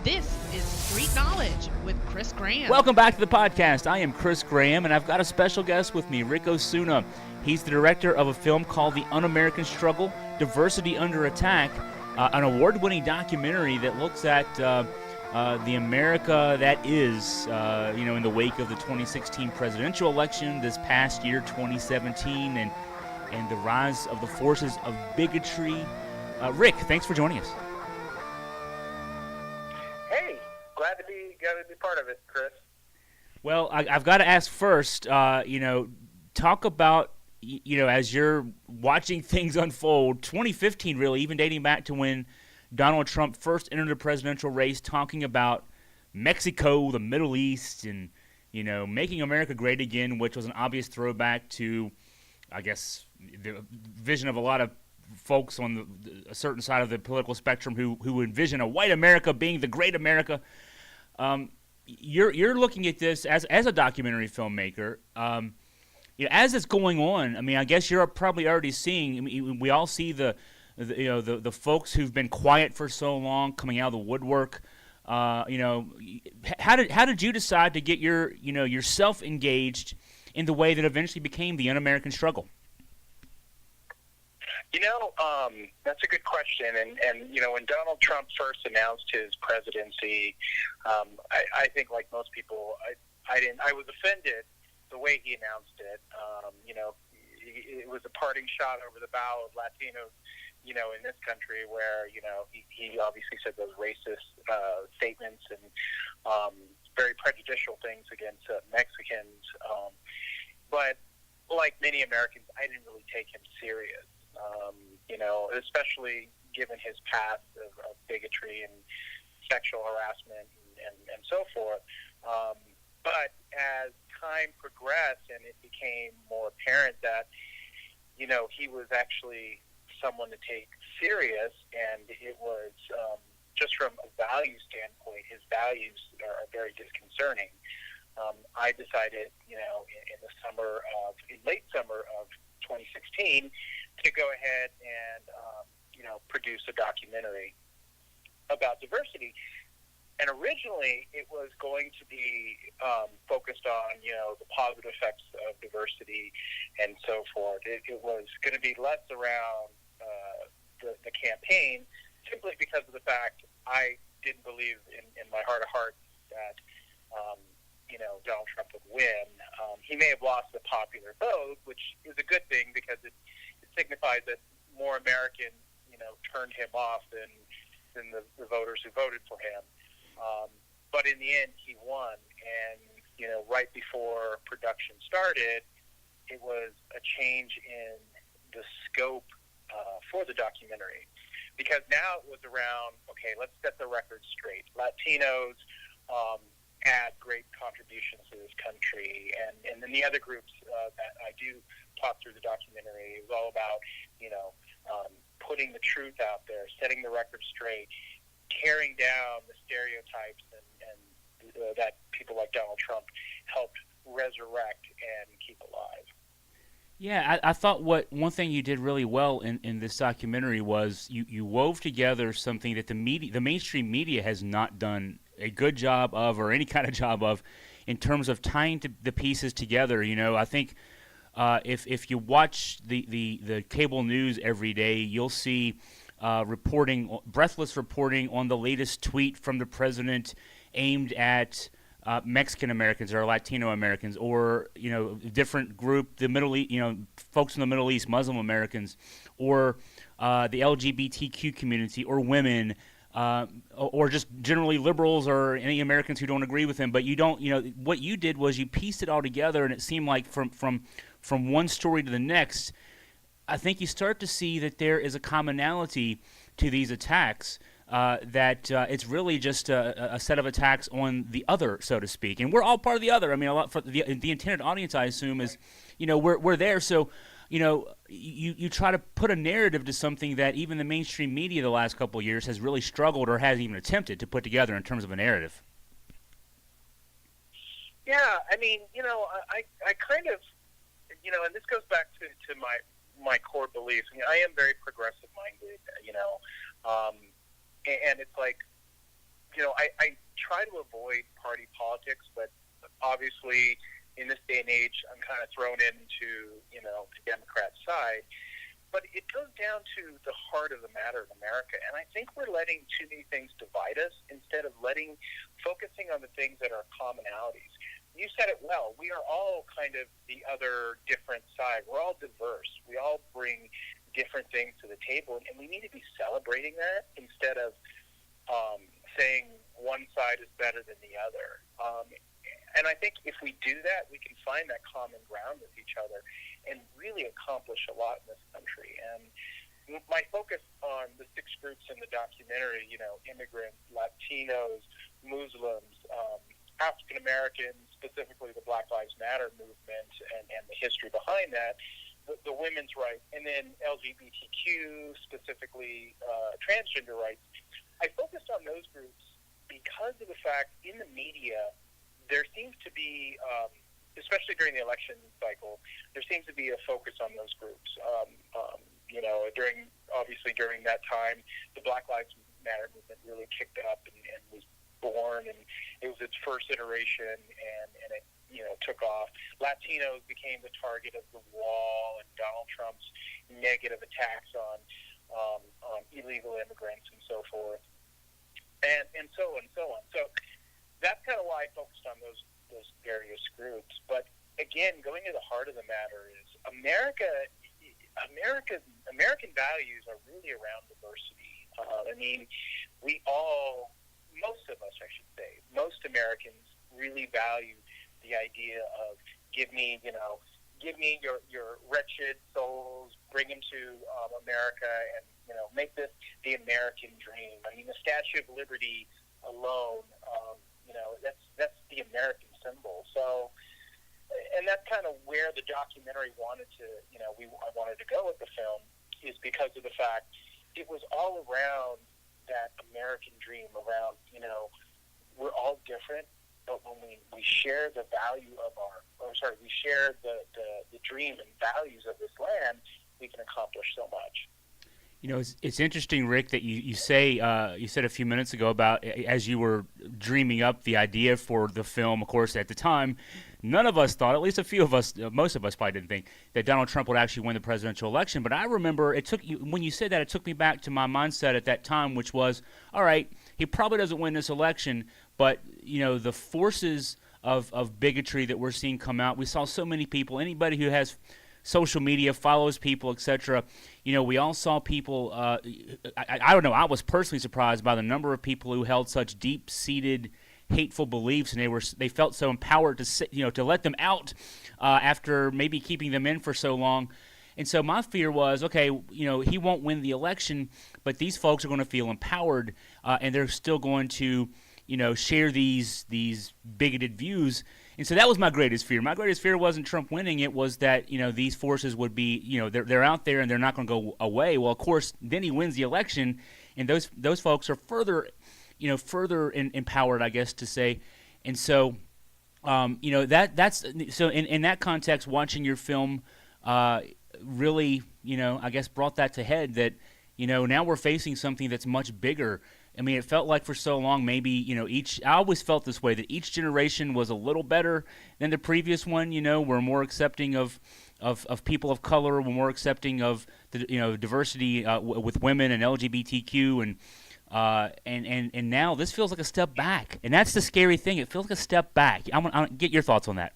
This is Street Knowledge with Chris Graham. Welcome back to the podcast. I am Chris Graham, and I've got a special guest with me, Ric Osuna. He's the director of a film called The UnAmerican Struggle, Diversity Under Attack, an award-winning documentary that looks at the America that is, in the wake of the 2016 presidential election, this past year, 2017, and the rise of the forces of bigotry. Ric, thanks for joining us. Hey, glad to be part of it, Chris. Well, I've got to ask first, talk about, as you're watching things unfold, 2015 really, even dating back to when Donald Trump first entered the presidential race, talking about Mexico, the Middle East, and, making America great again, which was an obvious throwback to, I guess, the vision of a lot of folks on a certain side of the political spectrum who envision a white America being the great America. You're looking at this as a documentary filmmaker. As it's going on, I mean, I guess you're probably already seeing. I mean, we all see the folks who've been quiet for so long coming out of the woodwork. How did you decide to get yourself engaged in the way that eventually became the Un-American Struggle? That's a good question. And when Donald Trump first announced his presidency, I think like most people, I was offended the way he announced it. It was a parting shot over the bow of Latinos, in this country where, he obviously said those racist statements and very prejudicial things against Mexicans. But like many Americans, I didn't really take him serious. Especially given his past of bigotry and sexual harassment and so forth. But as time progressed and it became more apparent that, he was actually someone to take serious, and it was just from a value standpoint, his values are very disconcerting. I decided, in late summer of 2016, to go ahead and, produce a documentary about diversity. And originally, it was going to be focused on, the positive effects of diversity and so forth. It was going to be less around the campaign, simply because of the fact I didn't believe in my heart of hearts that, Donald Trump would win. He may have lost the popular vote, which is a good thing because it signifies that more Americans, turned him off than the voters who voted for him. But in the end, he won. And, right before production started, it was a change in the scope for the documentary. Because now it was around, okay, let's set the record straight. Latinos add great contributions to this country. And then the other groups that I do talk through the documentary, it was all about, putting the truth out there, setting the record straight, tearing down the stereotypes and that people like Donald Trump helped resurrect and keep alive. Yeah, I thought one thing you did really well in this documentary was you wove together something that the mainstream media has not done a good job of, or any kind of job of, in terms of tying the pieces together. I think if you watch the cable news every day, you'll see breathless reporting on the latest tweet from the president aimed at Mexican Americans or Latino Americans, or different group, the Middle East, folks in the Middle East, Muslim Americans, or the LGBTQ community, or women, or just generally liberals or any Americans who don't agree with him. But you don't, what you did was you pieced it all together, and it seemed like from one story to the next, I think you start to see that there is a commonality to these attacks. That it's really just a set of attacks on the other, so to speak, and we're all part of the other. I mean, a lot for the intended audience, I assume, is we're there. So you try to put a narrative to something that even the mainstream media the last couple of years has really struggled or hasn't even attempted to put together in terms of a narrative. Yeah, I mean, I kind of, and this goes back to my core beliefs. I mean, I am very progressive minded, and it's like, I try to avoid party politics, but obviously in this day and age, I'm kind of thrown into, the Democrat side. But it goes down to the heart of the matter in America, and I think we're letting too many things divide us instead of focusing on the things that are commonalities. You said it well. We are all kind of the other different side. We're all diverse. We all bring different things to the table, and we need to be celebrating that instead of saying one side is better than the other. And I think if we do that, we can find that common ground with each other and really accomplish a lot in this country. And my focus on the 6 groups in the documentary, immigrants, Latinos, Muslims, African Americans, specifically the Black Lives Matter movement and the history behind that, the women's rights, and then LGBTQ, specifically transgender rights. I focused on those groups because of the fact in the media there seems to be, especially during the election cycle, there seems to be a focus on those groups. During that time, the Black Lives Matter movement really kicked up and was born, and it was its first iteration, and it took off. Latinos became the target of the wall and Donald Trump's negative attacks on illegal immigrants and so forth, and so on and so on. So that's kind of why I focused on those various groups. But again, going to the heart of the matter is American values are really around diversity. Most Americans really value the idea of give me your wretched souls, bring them to America, and make this the American dream. The Statue of Liberty alone, that's the American symbol. So, and that's kind of where the documentary I wanted to go with the film, is because of the fact it was all around that American dream, around, we're all different, but when we share the value of we share the dream and values of this land, we can accomplish so much. It's interesting, Rick, that you said a few minutes ago about as you were dreaming up the idea for the film. Of course, at the time, none of us thought, at least a few of us, most of us probably didn't think that Donald Trump would actually win the presidential election. But I remember when you said that, it took me back to my mindset at that time, which was, all right, he probably doesn't win this election, but the forces of bigotry that we're seeing come out. We saw so many people, anybody who has social media, follows people, etc. We all saw people. I don't know. I was personally surprised by the number of people who held such deep-seated, hateful beliefs, and they felt so empowered to let them out after maybe keeping them in for so long. And so my fear was, okay, he won't win the election, but these folks are going to feel empowered, and they're still going to, share these bigoted views. And so that was my greatest fear. My greatest fear wasn't Trump winning. It was that, these forces would be, they're out there and they're not going to go away. Well, of course, then he wins the election, and those folks are further empowered, I guess, to say. And so, that's so in that context, watching your film really, I guess brought that to head that, now we're facing something that's much bigger. It felt like for so long, maybe, I always felt this way, that each generation was a little better than the previous one. We're more accepting of people of color. We're more accepting of the diversity with women and LGBTQ, and now this feels like a step back. And that's the scary thing. It feels like a step back. I want to get your thoughts on that.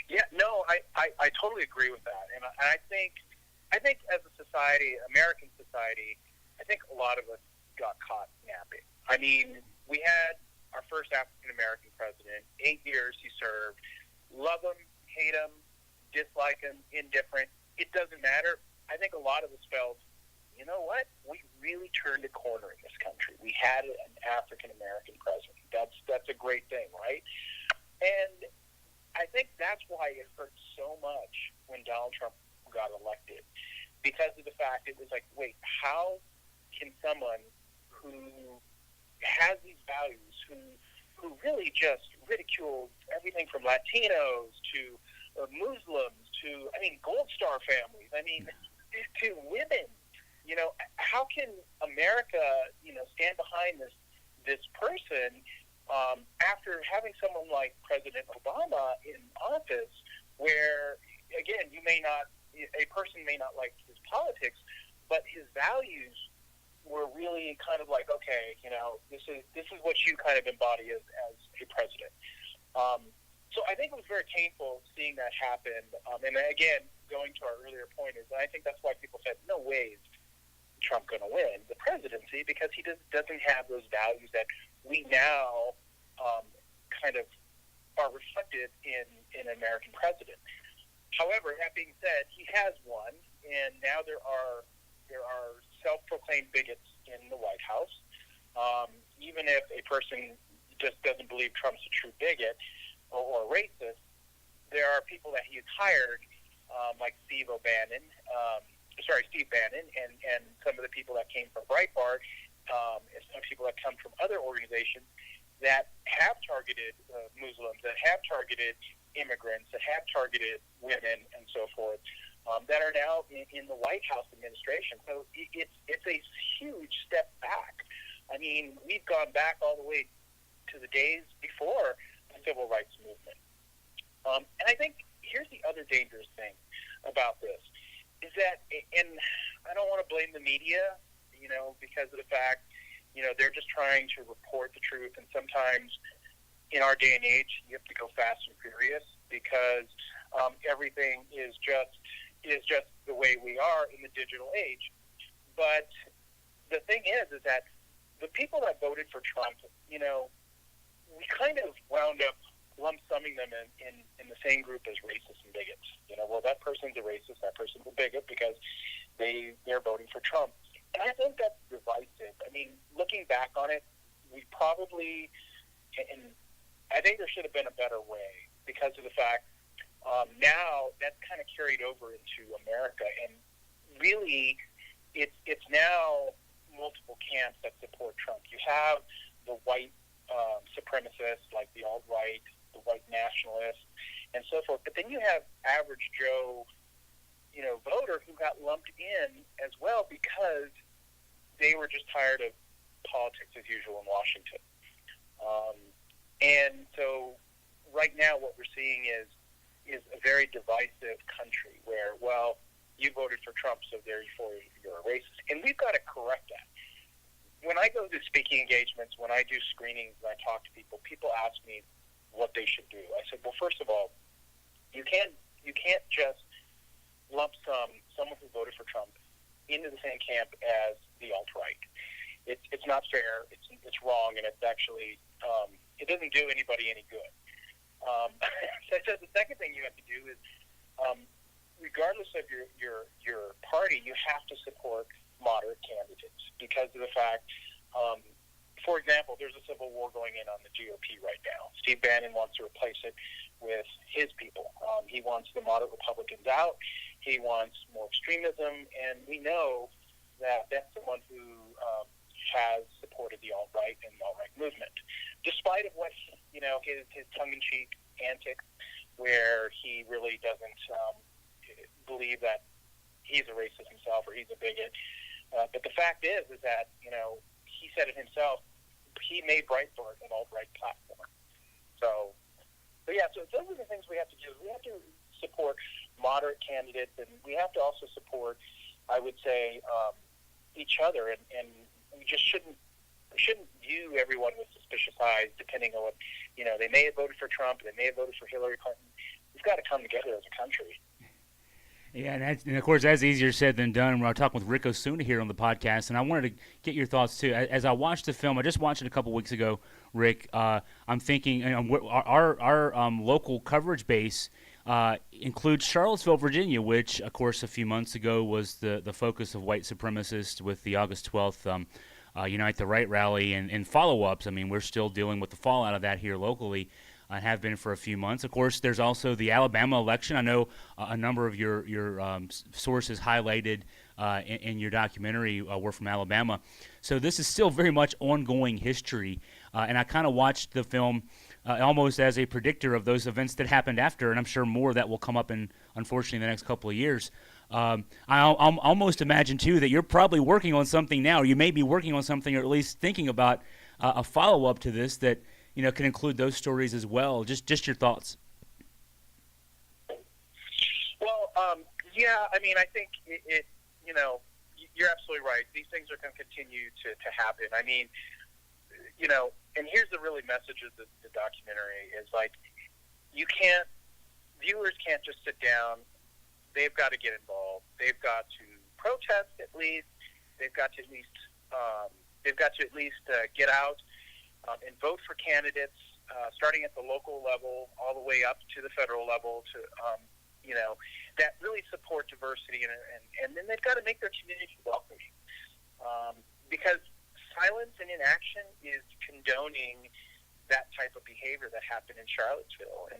Yeah, no, I totally agree with that. And I think as a society, American society, I think a lot of us got caught napping. We had our first African-American president, 8 years he served. Love him, hate him, dislike him, indifferent. It doesn't matter. I think a lot of us felt, you know what? We really turned a corner in this country. We had an African-American president. That's a great thing, right? And I think that's why it hurt so much when Donald Trump got elected, because of the fact it was like, wait, how can someone who has these values, who really just ridiculed everything from Latinos to Muslims to, Gold Star families, to women, how can America, stand behind behind this person after having someone like President Obama in office, where again, a person may not like his politics, but his values were really kind of like, okay, this is what you kind of embody as a president. So I think it was very painful seeing that happen. And again, going to our earlier point is, I think that's why people said, no way is Trump going to win the presidency, because he doesn't have those values that we now kind of are reflected in an American president. However, that being said, he has won, and now there are self-proclaimed bigots in the White House. Even if a person just doesn't believe Trump's a true bigot or racist, there are people that he has hired, like Steve Bannon, and some of the people that came from Breitbart, and some people that come from other organizations that have targeted Muslims, that have targeted immigrants, that have targeted women, and so forth, that are now in the White House administration. So it's a huge step back. I mean, we've gone back all the way to the days before the Civil Rights Movement. And I think here's the other dangerous thing about this, is that, and I don't want to blame the media, because of the fact, they're just trying to report the truth, and sometimes in our day and age, you have to go fast and furious, because everything is just the way we are in the digital age. But the thing is that the people that voted for Trump, we kind of wound up lump summing them in the same group as racists and bigots. Well, that person's a racist, that person's a bigot, because they're voting for Trump. And I think that's divisive. I mean, looking back on it, we probably, and I think there should have been a better way, because of the fact now that's kind of carried over into America, and really it's now multiple camps that support Trump. You have the white supremacists, like the alt-right, the white nationalists, and so forth. But then you have average Joe, voter who got lumped in as well, because they were just tired of politics as usual in Washington. And so right now what we're seeing is a very divisive country where, well, you voted for Trump, so therefore you're a racist. And we've got to correct that. When I go to speaking engagements, when I do screenings, when I talk to people ask me what they should do. I said, well, first of all, you can't just lump someone who voted for Trump into the same camp as the alt-right. It's not fair. It's wrong, and it's actually it doesn't do anybody any good. So the second thing you have to do is, regardless of your party, you have to support moderate candidates, because of the fact, for example, there's a civil war going on the GOP right now. Steve Bannon wants to replace it with his people. He wants the moderate Republicans out. He wants more extremism, and we know that that's someone who has supported the alt-right and the alt-right movement, despite of what his tongue-in-cheek antics, where he really doesn't believe that he's a racist himself or he's a bigot. But the fact is that he said it himself. He made Breitbart an alt-right platform. So those are the things we have to do. We have to support moderate candidates, and we have to also support, I would say, each other, and we just shouldn't view everyone with suspicious eyes, depending on what, they may have voted for Trump, they may have voted for Hillary Clinton. We've got to come together as a country. Yeah, and of course, that's easier said than done. We're talking with Ric Osuna here on the podcast, and I wanted to get your thoughts, too. As I watched the film, I just watched it a couple weeks ago, Ric, I'm thinking our local coverage base includes Charlottesville, Virginia, which, of course, a few months ago was the focus of white supremacists with the August 12th Unite the Right rally and follow-ups. I mean, we're still dealing with the fallout of that here locally. Have been for a few months. Of course, there's also the Alabama election. I know a number of your sources highlighted in your documentary were from Alabama. So this is still very much ongoing history. And I kind of watched the film almost as a predictor of those events that happened after, and I'm sure more of that will come up in, unfortunately, the next couple of years. I almost imagine too that you're probably working on something now, or you may be working on something, or at least thinking about a follow up to this that can include those stories as well. Just your thoughts. Well, yeah, I mean, I think you're absolutely right. These things are going to continue to happen. I mean, and here's the really message of the documentary is like, viewers can't just sit down. They've got to get involved. They've got to protest at least. They've got to at least get out and vote for candidates, starting at the local level all the way up to the federal level to that really support diversity, and then they've got to make their community welcoming, because silence and inaction is condoning that type of behavior that happened in Charlottesville, and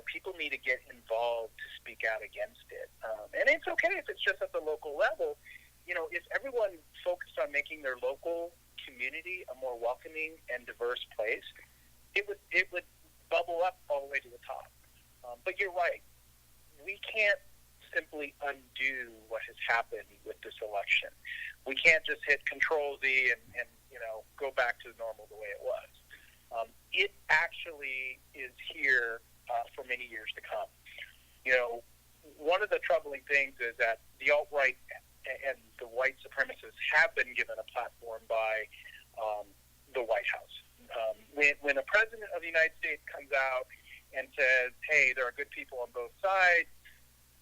people need to get involved to speak out against it, and it's okay if it's just at the local level. If everyone focused on making their local community a more welcoming and diverse place, it would bubble up all the way to the top. But you're right. We can't simply undo what has happened with this election. We can't just hit Control-Z and go back to normal the way it was. It actually is here for many years to come. One of the troubling things is that the alt-right and the white supremacists have been given a platform by the White House. When a president of the United States comes out and says, "Hey, there are good people on both sides,"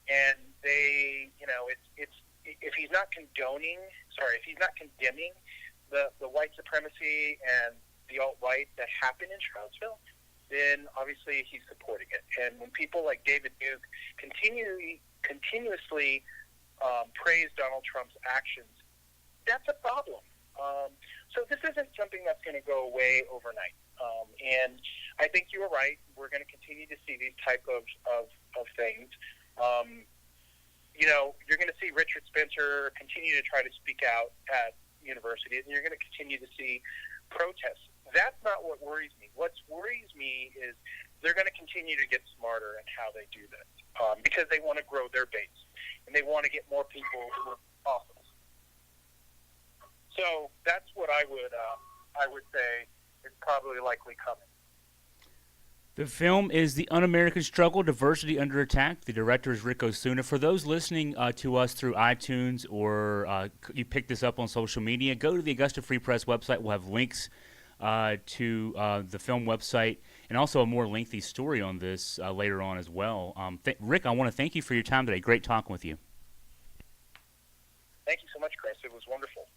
and they, if he's not condemning the white supremacy and the alt-right that happened in Charlottesville, then obviously he's supporting it. And when people like David Duke continuously praise Donald Trump's actions, that's a problem. So this isn't something that's going to go away overnight. And I think you were right. We're going to continue to see these type of things. You're going to see Richard Spencer continue to try to speak out at universities, and you're going to continue to see protests. That's not what worries me. What worries me is they're going to continue to get smarter in how they do this, because they want to grow their base, and they want to get more people to office. So that's what I would say is probably likely coming. The film is The Un-American Struggle, Diversity Under Attack. The director is Ric Osuna. For those listening to us through iTunes or you pick this up on social media, go to the Augusta Free Press website. We'll have links to the film website and also a more lengthy story on this later on as well. Rick, I want to thank you for your time today. Great talking with you. Thank you so much, Chris. It was wonderful.